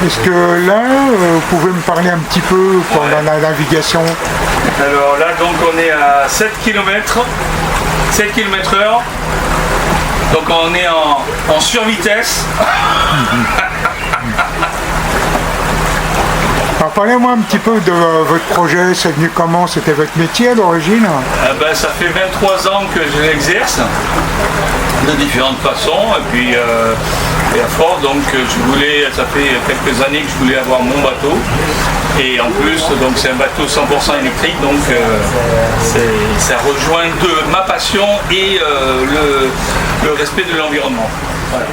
Est-ce que là, vous pouvez me parler un petit peu pendant la navigation? Alors là, donc on est à 7 km heure. Donc on est en survitesse. Alors parlez-moi un petit peu de votre projet, c'est venu comment? C'était votre métier à l'origine? Ça fait 23 ans que je l'exerce de différentes façons et puis et à force donc ça fait quelques années que je voulais avoir mon bateau et en plus donc c'est un bateau 100% électrique donc ça rejoint ma passion et le respect de l'environnement. Voilà.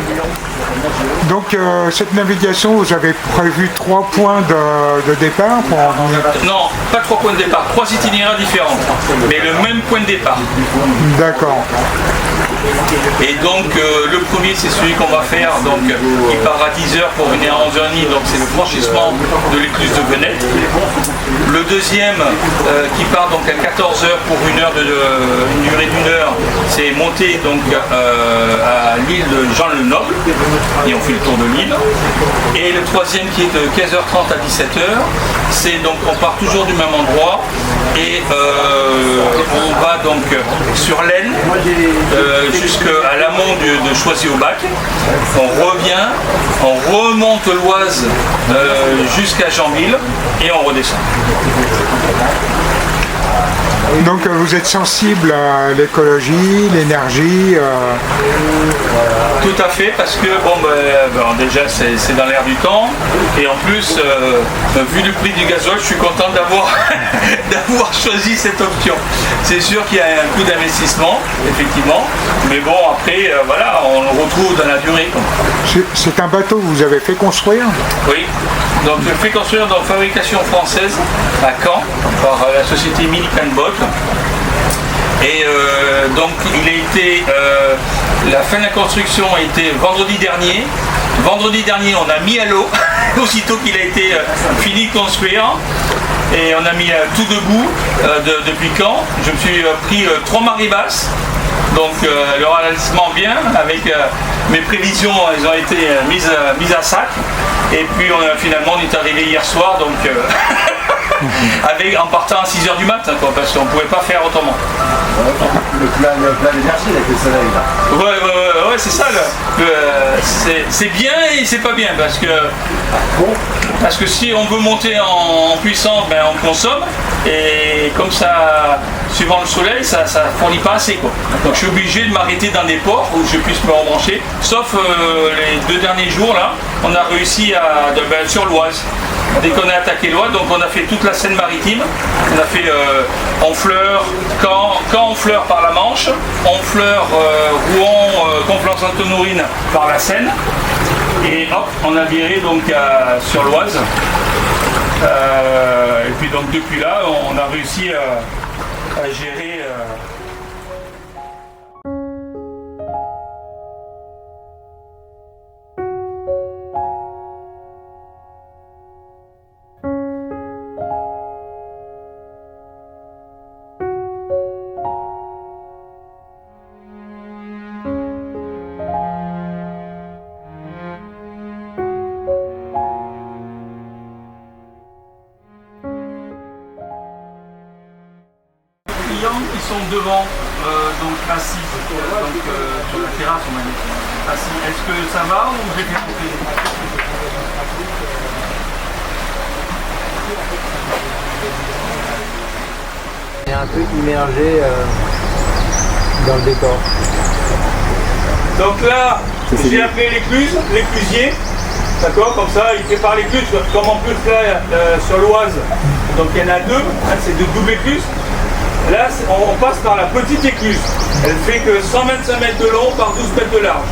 Donc cette navigation, vous avez prévu 3 points de départ pour en venir? Non, pas 3 points de départ, 3 itinéraires différents, mais le même point de départ. D'accord. Et donc le premier c'est celui qu'on va faire, donc il part à 10h pour venir à 11h30, donc c'est le franchissement de l'écluse de Venette. Le deuxième qui part donc à 14h pour une durée d'une heure, c'est monter donc à l'île de Jean le Noble et on fait le tour de l'île. Et le troisième qui est de 15h30 à 17h, c'est donc on part toujours du même endroit et on va donc sur l'Aisne jusqu'à l'amont de Choisy-au-Bac. On revient, on remonte l'Oise jusqu'à Janville et on redescend. Donc vous êtes sensible à l'écologie, l'énergie Tout à fait, parce que déjà c'est dans l'air du temps et en plus vu le prix du gasoil je suis content d'avoir d'avoir choisi cette option. C'est sûr qu'il y a un coût d'investissement effectivement, mais bon après voilà, on le retrouve dans la durée. C'est un bateau que vous avez fait construire? Oui, donc je fais construire dans fabrication française à Caen par la société Millican Boat. Et donc il a été la fin de la construction a été vendredi dernier. Vendredi dernier on a mis à l'eau aussitôt qu'il a été fini de construire et on a mis tout debout depuis Caen. Je me suis pris 3 maribasses. Donc le ralentissement bien avec mes prévisions, elles ont été mises à sac et puis finalement on est arrivé hier soir donc en partant à 6h du matin parce qu'on ne pouvait pas faire autrement. Le plein d'énergie avec le soleil là. Ouais c'est ça. C'est bien et c'est pas bien parce que si on veut monter en puissance, on consomme et comme ça, suivant le soleil, ça fournit pas assez quoi. Donc je suis obligé de m'arrêter dans des ports où je puisse me rebrancher. Sauf les 2 derniers jours là, on a réussi sur l'Oise. Dès qu'on a attaqué l'Oise, donc on a fait toute la Seine-Maritime. On a fait Honfleur, Caen, Honfleur par la Manche, Honfleur, Rouen, Conflans-Sainte-Honorine par la Seine. Et hop, on a viré donc sur l'Oise. Et puis donc depuis là, on a réussi à gérer. Qui sont devant, donc assis, donc sur la terrasse on va dire, assis. Est-ce que ça va ou je vais faire couper? Il est un peu immergé dans le décor. Donc là, j'ai appelé l'éclusier, d'accord, comme ça il prépare l'écluse, comme en plus là sur l'Oise, donc il y en a 2, c'est de double écluse. Là, on passe par la petite écluse. Elle fait que 125 mètres de long par 12 mètres de large.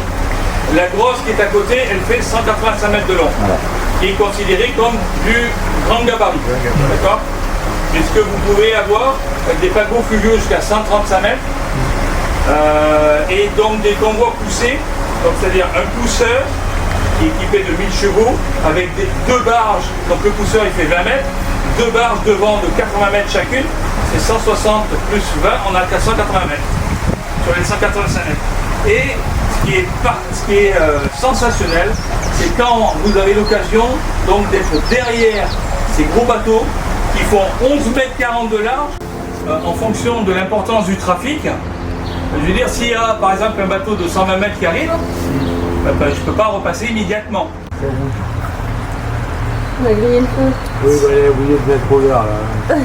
La grosse qui est à côté, elle fait 185 mètres de long. Voilà. Qui est considérée comme du grand gabarit. D'accord? Puisque vous pouvez avoir des paquebots fluviaux jusqu'à 135 mètres. Et donc des convois poussés, c'est-à-dire un pousseur qui est équipé de 1000 chevaux avec 2 barges. Donc le pousseur il fait 20 mètres. 2 barges devant de 80 mètres chacune. C'est 160 plus 20, on a qu'à 180 mètres sur les 185 mètres. Et ce qui est sensationnel, c'est quand vous avez l'occasion donc d'être derrière ces gros bateaux qui font 11,40 m de large en fonction de l'importance du trafic. Je veux dire, s'il y a par exemple un bateau de 120 mètres qui arrive, je ne peux pas repasser immédiatement. On a grillé le feu. Oui, bah, il a oublié de mettre au vert là.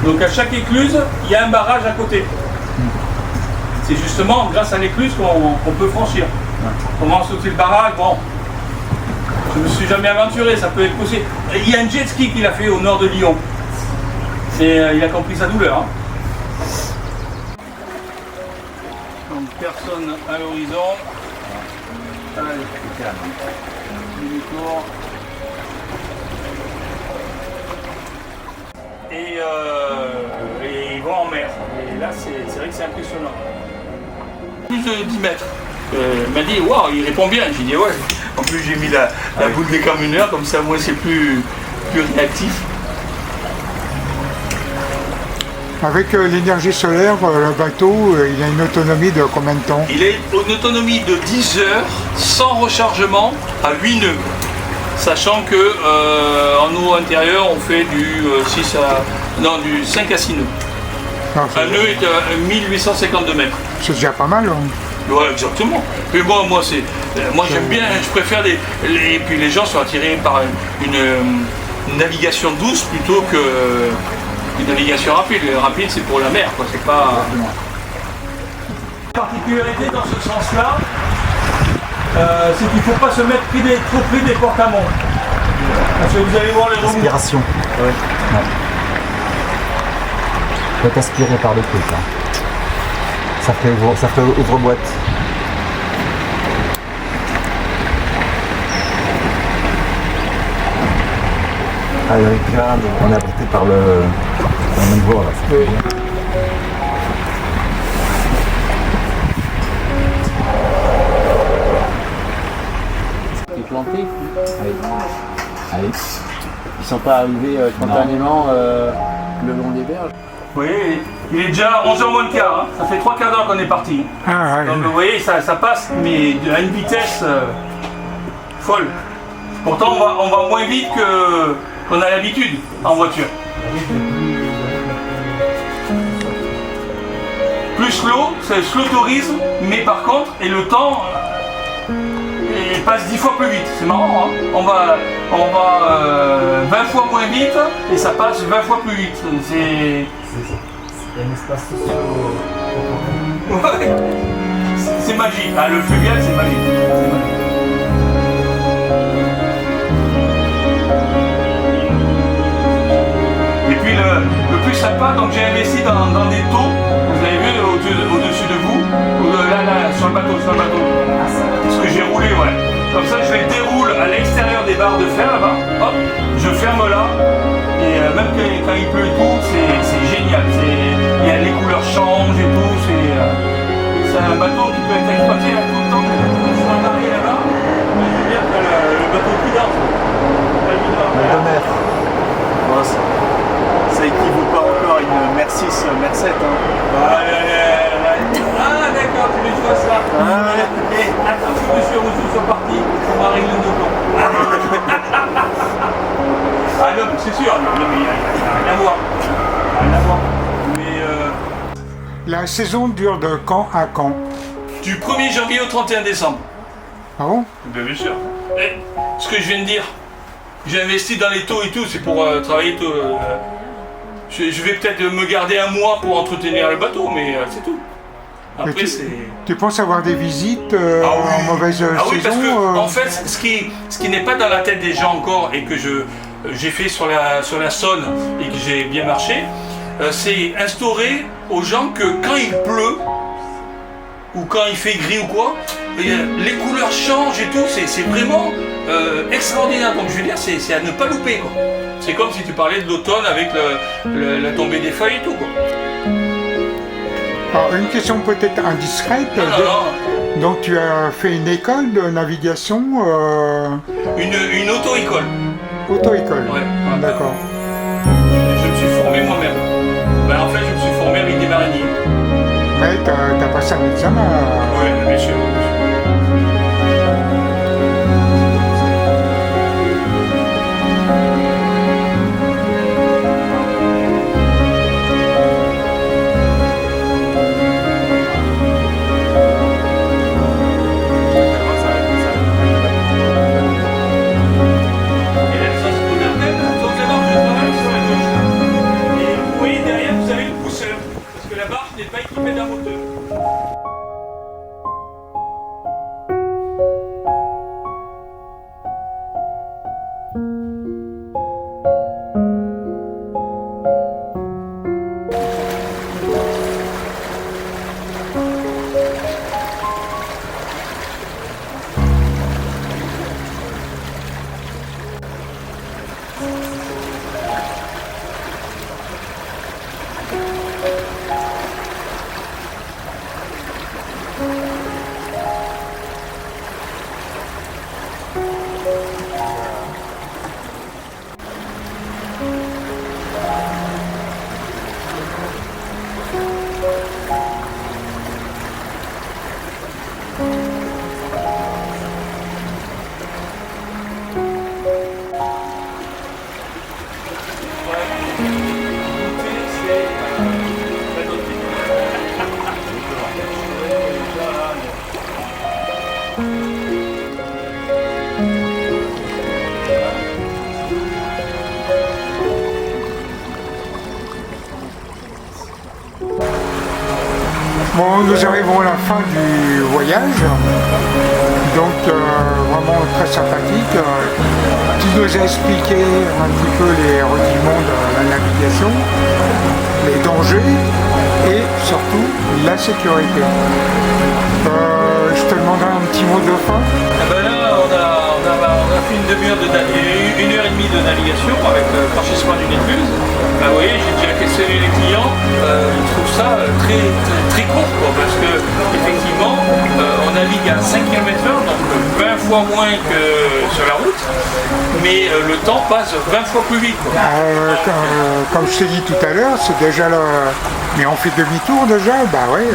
Donc à chaque écluse, il y a un barrage à côté. C'est justement grâce à l'écluse qu'on peut franchir. Comment sauter le barrage, bon, je ne me suis jamais aventuré, ça peut être possible. Il y a un jet ski qu'il a fait au nord de Lyon. Il a compris sa douleur. Hein. Donc personne à l'horizon. Demi-tour. Et ils vont en mer. Et là, c'est vrai que c'est impressionnant. Plus de 10 mètres. Il m'a dit, waouh, il répond bien. J'ai dit, ouais. En plus, j'ai mis la boule des camionneurs, comme ça, moi, c'est plus réactif. Avec l'énergie solaire, le bateau, il a une autonomie de combien de temps? Il a une autonomie de 10 heures, sans rechargement, à 8 nœuds. Sachant que en eau intérieure, on fait du 5 à 6 nœuds. Ah, Un nœud est à 1852 mètres. c'est déjà pas mal. Hein. Ouais, exactement. Mais moi j'aime bien, je préfère et puis les gens sont attirés par une navigation douce plutôt que une navigation rapide. Rapide, c'est pour la mer, quoi. C'est pas. La particularité dans ce sens-là, c'est qu'il ne faut pas se mettre trop près des portes à mont. Parce que vous allez voir les remous. Aspiration. Ouais. Faut être aspiré par le truc. Hein. Ça fait ouvre-boîte. Ah, regarde, on est abrité par le même voie là. Oui. T'es planté. Allez. Ils sont pas arrivés spontanément le long des berges. Oui, il est déjà 11h moins le quart. Hein. Ça fait 3 quarts d'heure qu'on est parti. Ah, ouais. Donc vous voyez, ça passe, mais à une vitesse folle. Pourtant, on va moins vite qu'on a l'habitude en voiture. Plus slow, c'est slow tourisme, mais par contre, et le temps il passe 10 fois plus vite. C'est marrant, hein. On va 20 fois moins vite et ça passe 20 fois plus vite. C'est un espace ouais. C'est magique. Ah, le fluvial, c'est magique. C'est magique. Et puis le plus sympa, donc j'ai investi dans des taux, vous avez vu au-dessus de vous, là, sur le bateau. Ce que j'ai roulé, ouais. Comme ça, je les déroule à l'extérieur des barres de fer là-bas, hop, je ferme là, et même quand il pleut et tout, c'est génial. Les couleurs changent et tout, c'est un bateau qui peut être exploité là, tout le temps. Je suis embarqué là-bas, je veux dire que le bateau est plus large. de mer. Bon, ça équivaut pas encore à une Mercis Merced. Hein. Ah d'accord, tu veux jouer ça. Et attends que monsieur Rousseau soit parti, on va régler nos comptes. Ah non, c'est sûr, non, mais il n'y a rien à voir. Rien à voir. Mais La saison dure de quand à quand? du 1er janvier au 31 décembre. Ah bon? Bien sûr. Et ce que je viens de dire, j'ai investi dans les taux et tout, c'est pour travailler tôt. Je vais peut-être me garder un mois pour entretenir le bateau, mais c'est tout. Mais Après, c'est. tu penses avoir des visites en mauvaise Ah oui, parce saison que en fait, ce qui n'est pas dans la tête des gens encore et que j'ai fait sur la Saône et que j'ai bien marché, c'est instaurer aux gens que quand il pleut ou quand il fait gris ou quoi, les couleurs changent et tout, c'est vraiment extraordinaire. Donc je veux dire, c'est à ne pas louper, quoi. C'est comme si tu parlais de l'automne avec la tombée des feuilles et tout, quoi. Alors, une question peut-être indiscrète. Non. Donc tu as fait une école de navigation Une auto-école. auto-école. Ouais. D'accord. Je me suis formé moi-même. Ben, en fait, je me suis formé avec des mariniers. examen. Oui, bien sûr. Et là, si je vous appelle, donc d'abord je travaille sur la gauche. Et vous voyez derrière, vous avez le pousseur. Parce que la barre n'est pas équipée d'un moteur. Bon, nous arrivons à la fin du voyage, donc vraiment très sympathique. Tu nous as expliqué un petit peu les rudiments de la navigation, les dangers et surtout la sécurité. Je te demanderai un petit mot de fin. Ah ben là, on a fait une demi-heure une heure et demie de navigation avec le franchissement d'une écluse. Vous voyez, j'ai déjà questionné les clients, ils trouvent ça très court, quoi, parce que effectivement, on navigue à 5 km/h, donc 20 fois moins que sur la route, mais le temps passe 20 fois plus vite, quoi. Comme je t'ai dit tout à l'heure, c'est déjà le... Mais on fait demi-tour déjà, bah ouais.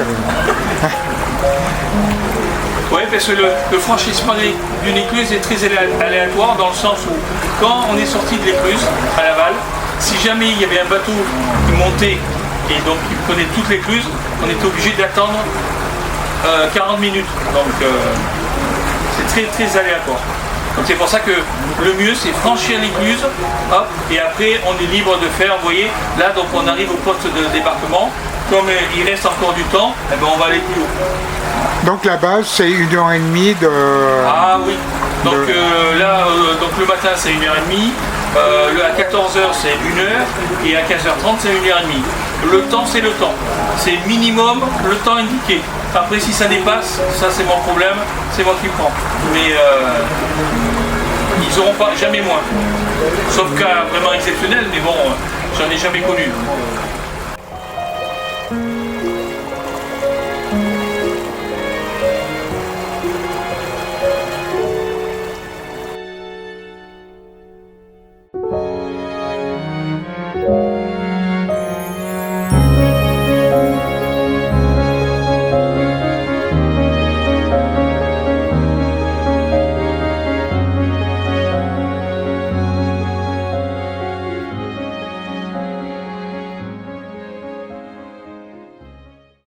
Oui, parce que le franchissement d'une écluse est très aléatoire dans le sens où quand on est sorti de l'écluse à Laval, si jamais il y avait un bateau qui montait et donc qui prenait toute l'écluse, on était obligé d'attendre 40 minutes. Donc c'est très aléatoire. Donc c'est pour ça que le mieux c'est franchir l'écluse, hop, et après on est libre de faire, vous voyez, là donc on arrive au poste de débarquement, comme il reste encore du temps, eh ben, on va aller plus haut. Donc la base c'est 1h30 de... Ah oui, donc là, donc le matin c'est 1h30, à 14h c'est 1h, et à 15h30 c'est 1h30. Le temps c'est le temps, c'est minimum le temps indiqué. Après si ça dépasse, ça c'est mon problème, c'est moi qui prends. Mais ils n'auront pas jamais moins. Sauf cas vraiment exceptionnel, mais bon, j'en ai jamais connu.